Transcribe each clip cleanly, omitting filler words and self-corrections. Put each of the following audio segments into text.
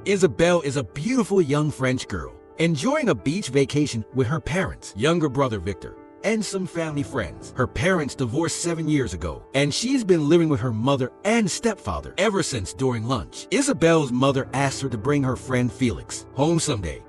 Isabelle is a beautiful young French girl, enjoying a beach vacation with her parents, younger brother Victor, and some family friends. Her parents divorced 7 years ago, and she's been living with her mother and stepfather ever since during lunch. Isabelle's mother asks her to bring her friend Felix home someday,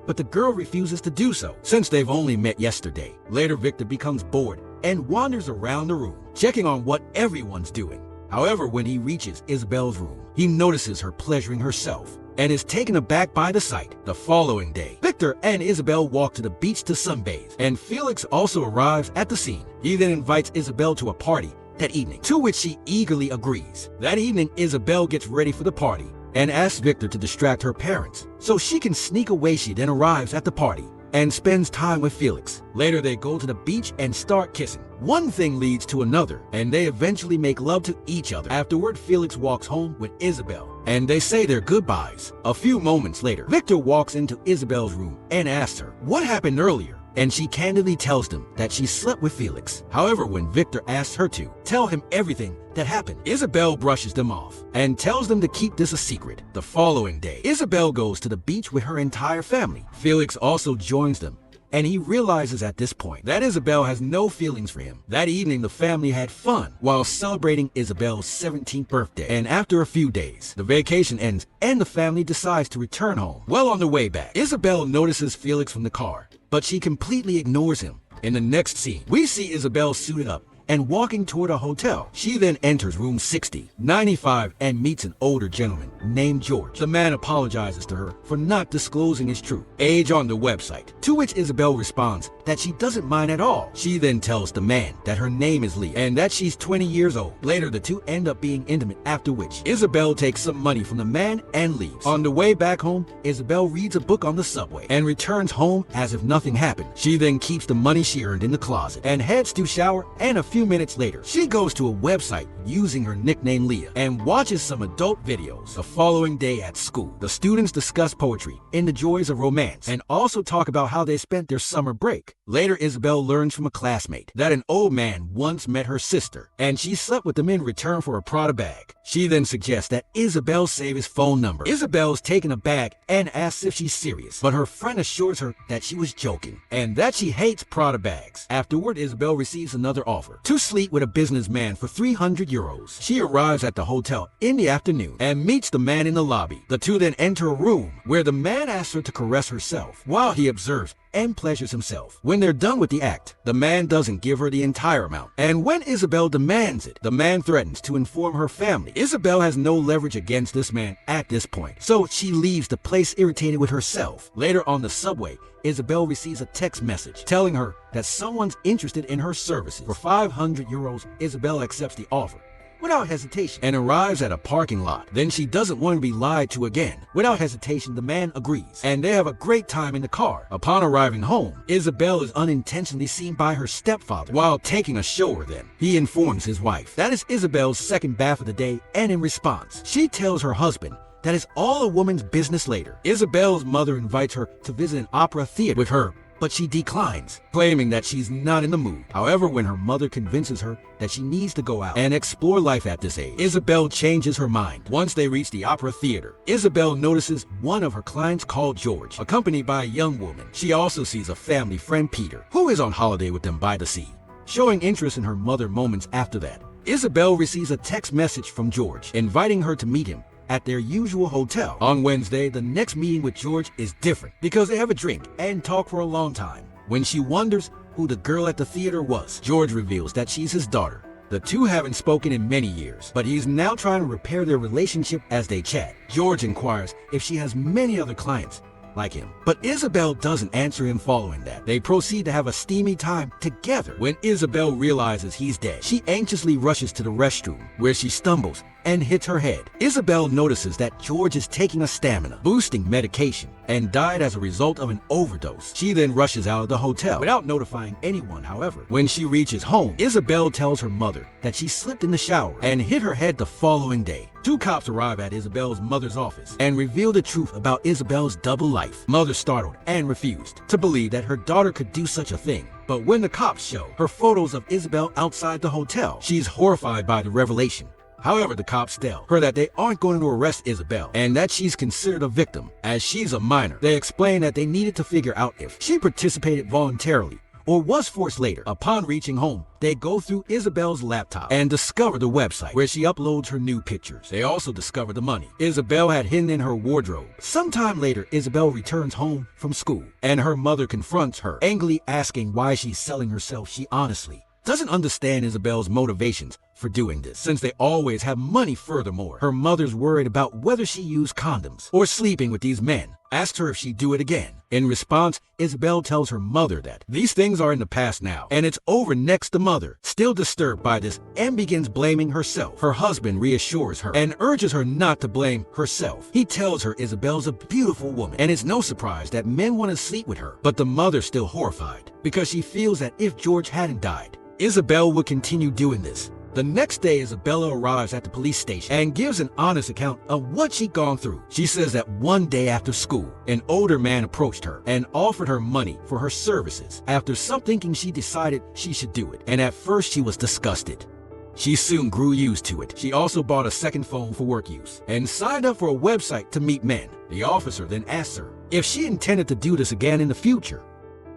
but the girl refuses to do so since they've only met yesterday. Later, Victor becomes bored and wanders around the room, checking on what everyone's doing. However, when he reaches Isabelle's room, he notices her pleasuring herself and is taken aback by the sight. The following day, Victor and Isabelle walk to the beach to sunbathe, and Felix also arrives at the scene. He then invites Isabelle to a party that evening, to which she eagerly agrees. That evening, Isabelle gets ready for the party and asks Victor to distract her parents so she can sneak away. She then arrives at the party and spends time with Felix. Later, they go to the beach and start kissing. One thing leads to another, and they eventually make love to each other. Afterward, Felix walks home with Isabelle, and they say their goodbyes. A few moments later, Victor walks into Isabelle's room and asks her what happened earlier, and she candidly tells them that she slept with Felix. However, when Victor asks her to tell him everything that happened, Isabelle brushes them off and tells them to keep this a secret. The following day, Isabelle goes to the beach with her entire family. Felix also joins them, and he realizes at this point that Isabelle has no feelings for him. That evening, the family had fun while celebrating Isabelle's 17th birthday, and after a few days, the vacation ends and the family decides to return home. Well, on the way back, Isabelle notices Felix from the car, but she completely ignores him. In the next scene, we see Isabelle suited up and walking toward a hotel. She then enters room 6095 and meets an older gentleman named George. The man apologizes to her for not disclosing his true age on the website, to which Isabelle responds that she doesn't mind at all. She then tells the man that her name is Leah and that she's 20 years old. Later, the two end up being intimate, after which Isabelle takes some money from the man and leaves. On the way back home, Isabelle reads a book on the subway and returns home as if nothing happened. She then keeps the money she earned in the closet and heads to shower, and a few minutes later, she goes to a website using her nickname Leah and watches some adult videos. The following day at school, the students discuss poetry and the joys of romance and also talk about how they spent their summer break. Later, Isabelle learns from a classmate that an old man once met her sister and she slept with them in return for a Prada bag. She then suggests that Isabelle save his phone number. Isabelle's taken aback and asks if she's serious, but her friend assures her that she was joking and that she hates Prada bags. Afterward, Isabelle receives another offer to sleep with a businessman for 300 euros. She arrives at the hotel in the afternoon and meets the man in the lobby. The two then enter a room where the man asks her to caress herself while he observes and pleasures himself. When they're done with the act, the man doesn't give her the entire amount, and when Isabelle demands it, the man threatens to inform her family. Isabelle has no leverage against this man at this point, so she leaves the place irritated with herself. Later on the subway, Isabelle receives a text message telling her that someone's interested in her services. For 500 euros, Isabelle accepts the offer without hesitation and arrives at a parking lot. Then she doesn't want to be lied to again. Without hesitation, the man agrees, and they have a great time in the car. Upon arriving home, Isabelle is unintentionally seen by her stepfather while taking a shower. Then he informs his wife that is Isabelle's second bath of the day, and in response, she tells her husband that is all a woman's business. Later, Isabelle's mother invites her to visit an opera theater with her, but she declines, claiming that she's not in the mood. However, when her mother convinces her that she needs to go out and explore life at this age, Isabelle changes her mind. Once they reach the opera theater, Isabelle notices one of her clients called George, accompanied by a young woman. She also sees a family friend, Peter, who is on holiday with them by the sea. Showing interest in her mother moments after that, Isabelle receives a text message from George inviting her to meet him at their usual hotel. On Wednesday, the next meeting with George is different because they have a drink and talk for a long time. When she wonders who the girl at the theater was, George reveals that she's his daughter. The two haven't spoken in many years, but he's now trying to repair their relationship as they chat. George inquires if she has many other clients like him, but Isabelle doesn't answer him. Following that, they proceed to have a steamy time together. When Isabelle realizes he's dead, she anxiously rushes to the restroom, where she stumbles and hits her head. Isabelle notices that George is taking a stamina boosting medication and died as a result of an overdose. She then rushes out of the hotel without notifying anyone. However, when she reaches home, Isabelle tells her mother that she slipped in the shower and hit her head the following day. Two cops arrive at Isabelle's mother's office and reveal the truth about Isabelle's double life. Mother startled and refused to believe that her daughter could do such a thing. But when the cops show her photos of Isabelle outside the hotel, she's horrified by the revelation However, the cops tell her that they aren't going to arrest Isabel and that she's considered a victim as she's a minor. They explain that they needed to figure out if she participated voluntarily or was forced later. Upon reaching home, they go through Isabel's laptop and discover the website where she uploads her new pictures. They also discover the money Isabel had hidden in her wardrobe. Sometime later, Isabel returns home from school and her mother confronts her, angrily asking why she's selling herself. She honestly doesn't understand Isabel's motivations for doing this, since they always have money. Furthermore, her mother's worried about whether she used condoms or sleeping with these men, asked her if she'd do it again. In response, Isabel tells her mother that these things are in the past now and it's over. Next, the mother, still disturbed by this and begins blaming herself. Her husband reassures her and urges her not to blame herself. He tells her Isabel's a beautiful woman and it's no surprise that men want to sleep with her. But the mother's still horrified because she feels that if George hadn't died, Isabel would continue doing this. The next day, Isabella arrives at the police station and gives an honest account of what she'd gone through. She says that one day after school, an older man approached her and offered her money for her services. After some thinking, she decided she should do it, and at first she was disgusted. She soon grew used to it. She also bought a second phone for work use and signed up for a website to meet men. The officer then asks her if she intended to do this again in the future.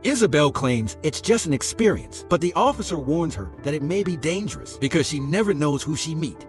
Isabel claims it's just an experience, but the officer warns her that it may be dangerous because she never knows who she meet.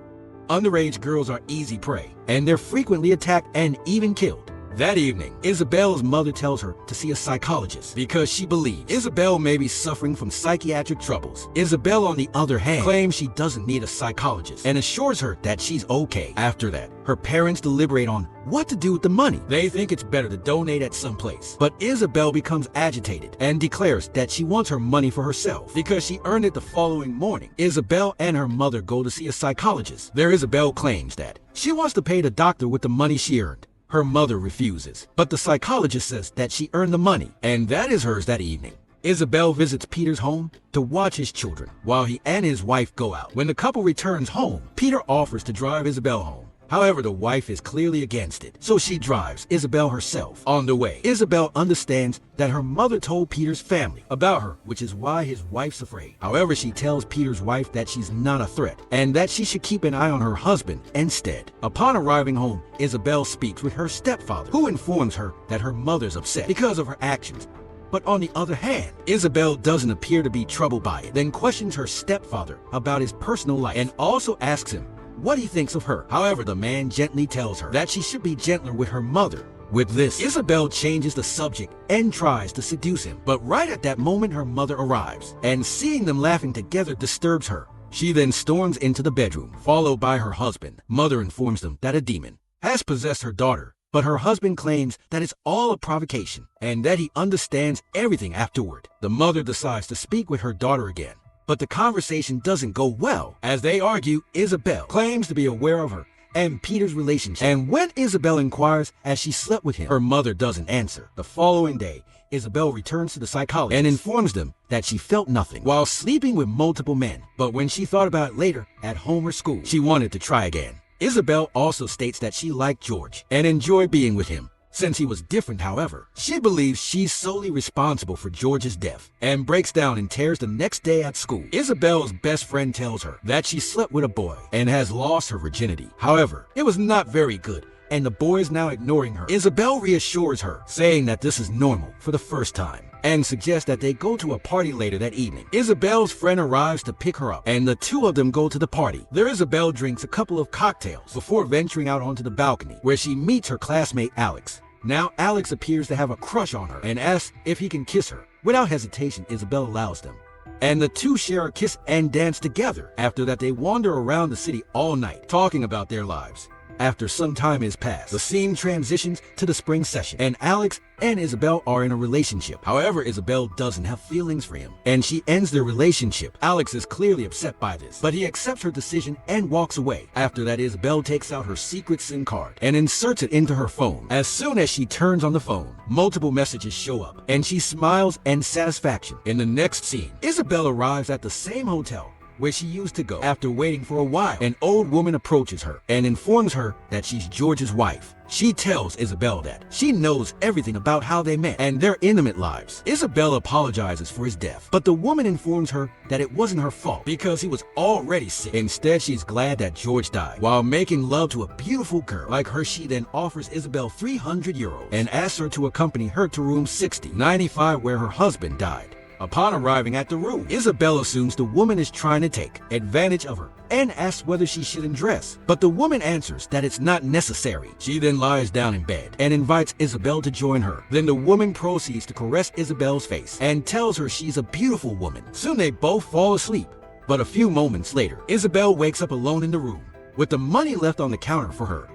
Underage girls are easy prey, and they're frequently attacked and even killed. That evening, Isabel's mother tells her to see a psychologist because she believes Isabel may be suffering from psychiatric troubles. Isabel, on the other hand, claims she doesn't need a psychologist and assures her that she's okay. After that, her parents deliberate on what to do with the money. They think it's better to donate at some place, but Isabel becomes agitated and declares that she wants her money for herself because she earned it the following morning. Isabel and her mother go to see a psychologist. There, Isabel claims that she wants to pay the doctor with the money she earned. Her mother refuses, but the psychologist says that she earned the money and that is hers that evening. Isabel visits Peter's home to watch his children while he and his wife go out. When the couple returns home, Peter offers to drive Isabel home. However, the wife is clearly against it, so she drives Isabel herself. On the way, Isabel understands that her mother told Peter's family about her, which is why his wife's afraid. However, she tells Peter's wife that she's not a threat and that she should keep an eye on her husband instead. Upon arriving home, Isabel speaks with her stepfather, who informs her that her mother's upset because of her actions. But on the other hand, Isabel doesn't appear to be troubled by it, then questions her stepfather about his personal life and also asks him what he thinks of her. However, the man gently tells her that she should be gentler with her mother. With this, Isabel changes the subject and tries to seduce him. But right at that moment, her mother arrives, and seeing them laughing together disturbs her. She then storms into the bedroom, followed by her husband. Mother informs them that a demon has possessed her daughter, but her husband claims that it's all a provocation and that he understands everything afterward. The mother decides to speak with her daughter again, but the conversation doesn't go well. As they argue, Isabel claims to be aware of her and Peter's relationship, and when Isabel inquires as she slept with him, her mother doesn't answer. The following day, Isabel returns to the psychologist and informs them that she felt nothing while sleeping with multiple men, but when she thought about it later at home or school, she wanted to try again. Isabel also states that she liked George and enjoyed being with him. Since he was different, however, she believes she's solely responsible for George's death and breaks down in tears the next day at school. Isabel's best friend tells her that she slept with a boy and has lost her virginity. However, it was not very good, and the boy is now ignoring her. Isabel reassures her, saying that this is normal for the first time, and suggests that they go to a party later that evening. Isabel's friend arrives to pick her up, and the two of them go to the party. There, Isabel drinks a couple of cocktails before venturing out onto the balcony, where she meets her classmate Alex. Now, Alex appears to have a crush on her and asks if he can kiss her. Without hesitation, Isabel allows them, and the two share a kiss and dance together. After that, they wander around the city all night, talking about their lives. After some time has passed, the scene transitions to the spring session, and Alex and Isabel are in a relationship. However, Isabel doesn't have feelings for him, and she ends their relationship. Alex is clearly upset by this, but he accepts her decision and walks away. After that, Isabel takes out her secret SIM card and inserts it into her phone. As soon as she turns on the phone, multiple messages show up, and she smiles in satisfaction. In the next scene, Isabel arrives at the same hotel where she used to go. After waiting for a while, an old woman approaches her and informs her that she's George's wife. She tells Isabel that she knows everything about how they met and their intimate lives. Isabel apologizes for his death, but the woman informs her that it wasn't her fault because he was already sick. Instead, she's glad that George died. While making love to a beautiful girl like her, she then offers Isabel 300 euros and asks her to accompany her to room 6095 where her husband died. Upon arriving at the room, Isabel assumes the woman is trying to take advantage of her and asks whether she should undress. But the woman answers that it's not necessary. She then lies down in bed and invites Isabel to join her. Then the woman proceeds to caress Isabel's face and tells her she's a beautiful woman. Soon they both fall asleep. But a few moments later, Isabel wakes up alone in the room with the money left on the counter for her.